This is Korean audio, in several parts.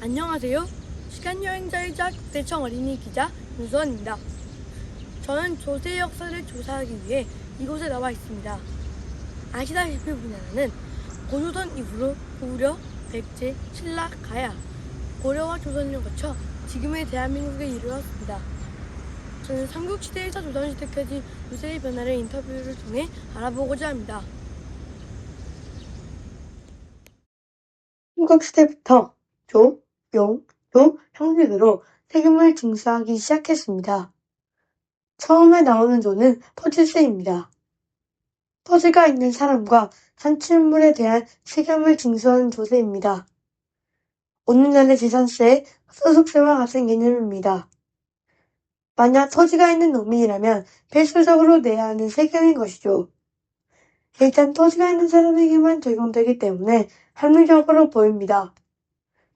안녕하세요. 시간여행자이자 국대청 어린이 기자 윤수원입니다. 저는 조세 역사를 조사하기 위해 이곳에 나와 있습니다. 아시다시피 우리나라는 고조선 이후로 고려, 백제, 신라, 가야, 고려와 조선을 거쳐 지금의 대한민국에 이르렀습니다. 저는 삼국시대에서 조선시대까지 요새의 변화를 인터뷰를 통해 알아보고자 합니다. 삼국시대부터 조, 용, 조 형식으로 세금을 징수하기 시작했습니다. 처음에 나오는 조는 토지세입니다. 토지가 있는 사람과 산출물에 대한 세금을 징수하는 조세입니다. 오늘날의 재산세, 소득세와 같은 개념입니다. 만약 토지가 있는 농민이라면 필수적으로 내야 하는 세금인 것이죠. 일단 토지가 있는 사람에게만 적용되기 때문에 합리적으로 보입니다.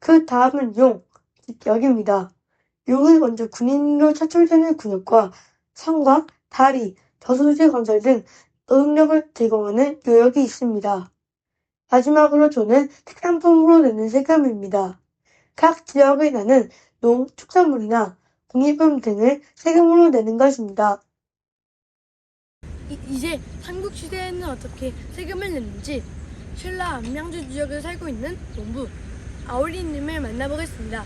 그 다음은 용, 즉 역입니다. 용은 먼저 군인으로 차출되는 군역과 성곽, 다리, 저수지 건설 등 노동력을 제공하는 요역이 있습니다. 마지막으로 조는 특산품으로 내는 세금입니다. 각 지역에 나는 농, 축산물이나 공예품 등을 세금으로 내는 것입니다. 이제 삼국시대에는 어떻게 세금을 냈는지 신라 안명주 지역에 살고 있는 농부 아오리님을 만나보겠습니다.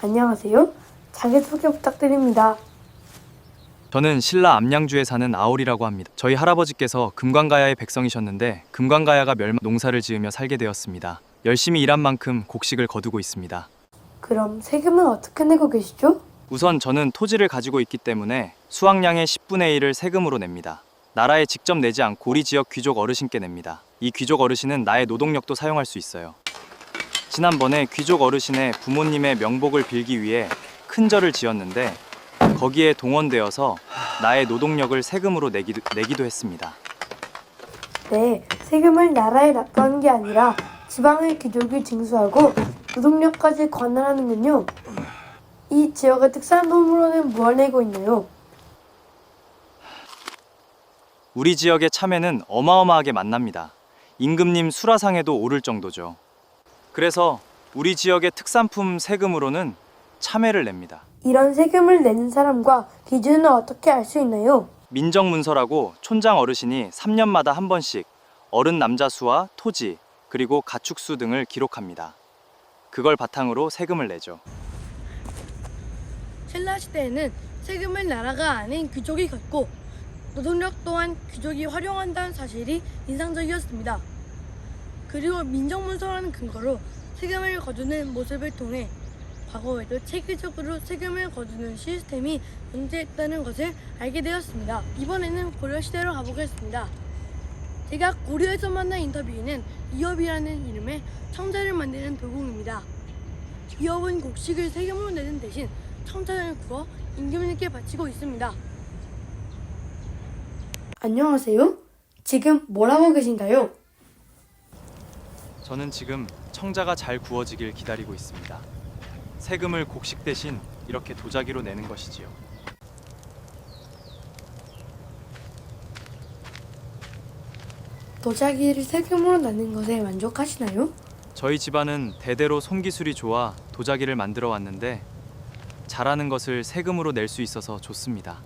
안녕하세요. 자기소개 부탁드립니다. 저는 신라 암양주에 사는 아오리라고 합니다. 저희 할아버지께서 금관가야의 백성이셨는데 금관가야가 농사를 지으며 살게 되었습니다. 열심히 일한 만큼 곡식을 거두고 있습니다. 그럼 세금은 어떻게 내고 계시죠? 우선 저는 토지를 가지고 있기 때문에 수확량의 10분의 1을 세금으로 냅니다. 나라에 직접 내지 않고 우리 지역 귀족 어르신께 냅니다. 이 귀족 어르신은 나의 노동력도 사용할 수 있어요. 지난번에 귀족 어르신의 부모님의 명복을 빌기 위해 큰 절을 지었는데 거기에 동원되어서 나의 노동력을 세금으로 내기도 했습니다. 네, 세금을 나라에 납부하는 게 아니라 지방의 귀족이 징수하고 노동력까지 관할하는군요. 이 지역의 특산품으로는 무엇을 내고 있나요? 우리 지역의 참외는 어마어마하게 맛납니다. 임금님 수라상에도 오를 정도죠. 그래서 우리 지역의 특산품 세금으로는 참외를 냅니다. 이런 세금을 내는 사람과 기준은 어떻게 알 수 있나요? 민정문서라고 촌장 어르신이 3년마다 한 번씩 어른 남자 수와 토지, 그리고 가축수 등을 기록합니다. 그걸 바탕으로 세금을 내죠. 신라 시대에는 세금을 나라가 아닌 귀족이 걷고 노동력 또한 귀족이 활용한다는 사실이 인상적이었습니다. 그리고 민정문서라는 근거로 세금을 거두는 모습을 통해 과거에도 체계적으로 세금을 거두는 시스템이 존재했다는 것을 알게 되었습니다. 이번에는 고려시대로 가보겠습니다. 제가 고려에서 만난 인터뷰에는 이업이라는 이름의 청자를 만드는 도공입니다. 이업은 곡식을 세금으로 내는 대신 청자를 구워 임금님께 바치고 있습니다. 안녕하세요. 지금 뭘 하고 계신가요? 저는 지금 청자가 잘 구워지길 기다리고 있습니다. 세금을 곡식 대신 이렇게 도자기로 내는 것이지요. 도자기를 세금으로 내는 것에 만족하시나요? 저희 집안은 대대로 손기술이 좋아 도자기를 만들어 왔는데 잘하는 것을 세금으로 낼 수 있어서 좋습니다.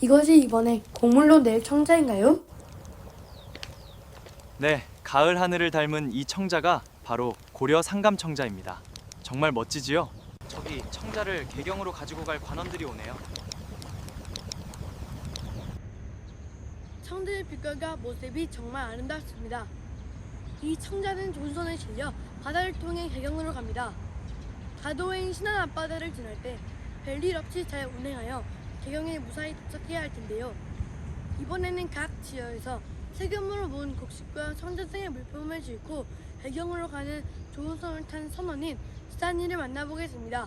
이것이 이번에 곡물로 낼 청자인가요? 네, 가을 하늘을 닮은 이 청자가 바로 고려 상감청자입니다. 정말 멋지지요? 저기 청자를 개경으로 가지고 갈 관원들이 오네요. 청자의 빛깔과 모습이 정말 아름답습니다. 이 청자는 조선에 실려 바다를 통해 개경으로 갑니다. 가도인 신안 앞바다를 지날 때 별일 없이 잘 운행하여 개경에 무사히 도착해야 할 텐데요. 이번에는 각 지역에서 세금으로 모은 곡식과 청자 등의 물품을 싣고 개경으로 가는 조선을 탄 선원인 지산이를 만나보겠습니다.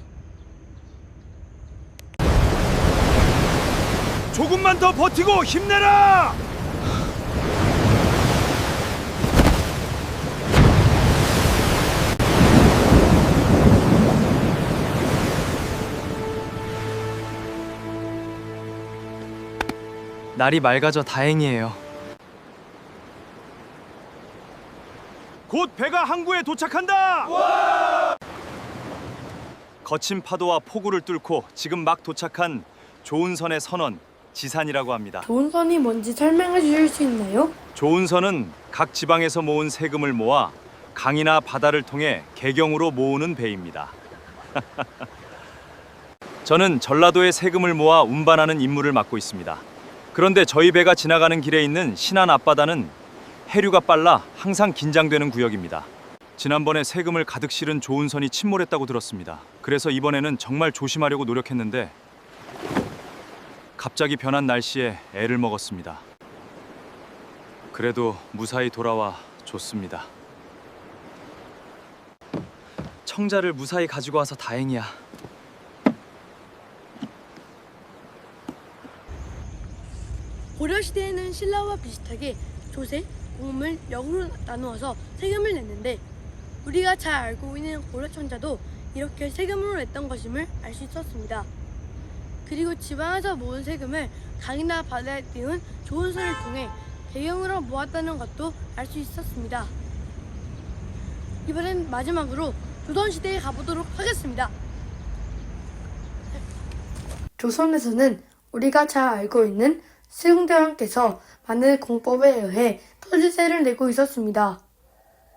조금만 더 버티고 힘내라! 날이 맑아져 다행이에요. 곧 배가 항구에 도착한다. 거친 파도와 폭우를 뚫고 지금 막 도착한 조은선의 선원 지산이라고 합니다. 좋은 선이 뭔지 설명해 주실 수 있나요? 조은선은 각 지방에서 모은 세금을 모아 강이나 바다를 통해 개경으로 모으는 배입니다. 저는 전라도의 세금을 모아 운반하는 임무를 맡고 있습니다. 그런데 저희 배가 지나가는 길에 있는 신안 앞바다는 해류가 빨라 항상 긴장되는 구역입니다. 지난번에 세금을 가득 실은 조은선이 침몰했다고 들었습니다. 그래서 이번에는 정말 조심하려고 노력했는데 갑자기 변한 날씨에 애를 먹었습니다. 그래도 무사히 돌아와 좋습니다. 청자를 무사히 가지고 와서 다행이야. 고려시대에는 신라와 비슷하게 조세, 공물, 역으로 나누어서 세금을 냈는데 우리가 잘 알고 있는 고려청자도 이렇게 세금으로 냈던 것임을 알 수 있었습니다. 그리고 지방에서 모은 세금을 강이나 바다에 띄운 조은선을 통해 개경으로 모았다는 것도 알 수 있었습니다. 이번엔 마지막으로 조선시대에 가보도록 하겠습니다. 조선에서는 우리가 잘 알고 있는 세종대왕께서 많은 공법에 의해 터지세를 내고 있었습니다.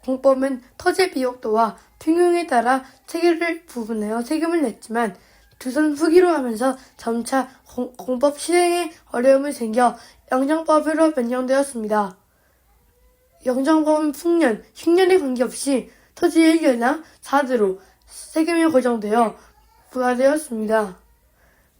공법은 터제 비옥도와 평형에 따라 체계를 구분하여 세금을 냈지만 조선 후기로 하면서 점차 공법 실행에 어려움이 생겨 영정법으로 변경되었습니다. 영정법은 풍년, 흉년에 관계없이 토지 1류나 4두로 세금이 고정되어 부과되었습니다.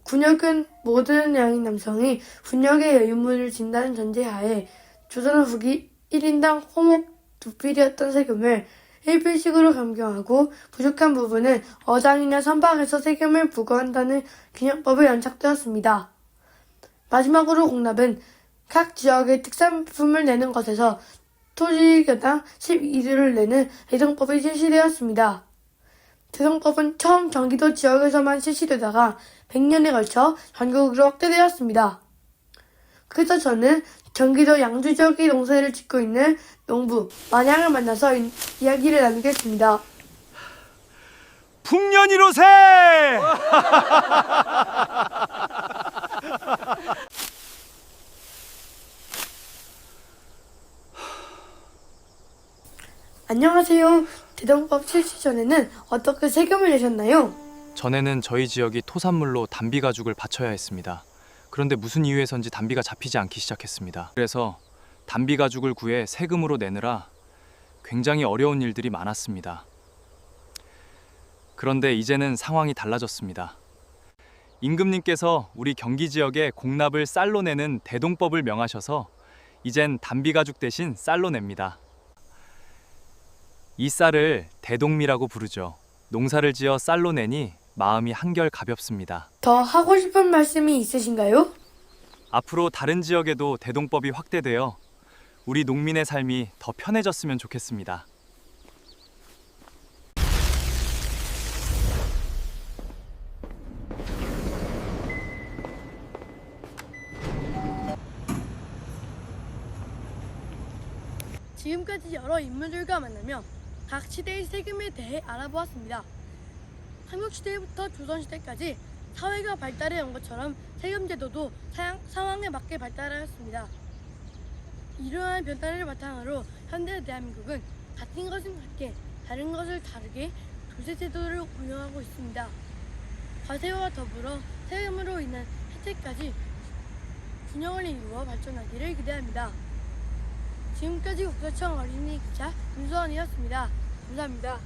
군역은 모든 양인 남성이 군역의 의무를 진다는 전제하에 조선 후기 1인당 호목 2필이었던 세금을 1필씩으로 변경하고 부족한 부분은 어장이나 선박에서 세금을 부과한다는 균형법을 연착되었습니다. 마지막으로 공납은 각 지역의 특산품을 내는 것에서 토지교당 12두를 내는 대동법이 실시되었습니다. 대동법은 처음 경기도 지역에서만 실시되다가 100년에 걸쳐 전국으로 확대되었습니다. 그래서 저는 경기도 양주 지역의 농사를 짓고 있는 농부 만양을 만나서 이야기를 나누겠습니다. 풍년이로세. 안녕하세요. 대동법 실시 전에는 어떻게 세금을 내셨나요? 전에는 저희 지역이 토산물로 담비 가죽을 바쳐야 했습니다. 그런데 무슨 이유에선지 담비가 잡히지 않기 시작했습니다. 그래서 담비 가죽을 구해 세금으로 내느라 굉장히 어려운 일들이 많았습니다. 그런데 이제는 상황이 달라졌습니다. 임금님께서 우리 경기 지역에 공납을 쌀로 내는 대동법을 명하셔서 이젠 담비 가죽 대신 쌀로 냅니다. 이 쌀을 대동미라고 부르죠. 농사를 지어 쌀로 내니 마음이 한결 가볍습니다. 더 하고 싶은 말씀이 있으신가요? 앞으로 다른 지역에도 대동법이 확대되어 우리 농민의 삶이 더 편해졌으면 좋겠습니다. 지금까지 여러 인물들과 만나며 각 시대의 세금에 대해 알아보았습니다. 삼국시대부터 조선시대까지 사회가 발달해 온 것처럼 세금 제도도 상황에 맞게 발달하였습니다. 이러한 변화를 바탕으로 현대 대한민국은 같은 것은 같게 다른 것을 다르게 조세 제도를 운영하고 있습니다. 과세와 더불어 세금으로 인한 혜택까지 균형을 이루어 발전하기를 기대합니다. 지금까지 국세청 어린이 기자 김수원이었습니다. 감사합니다.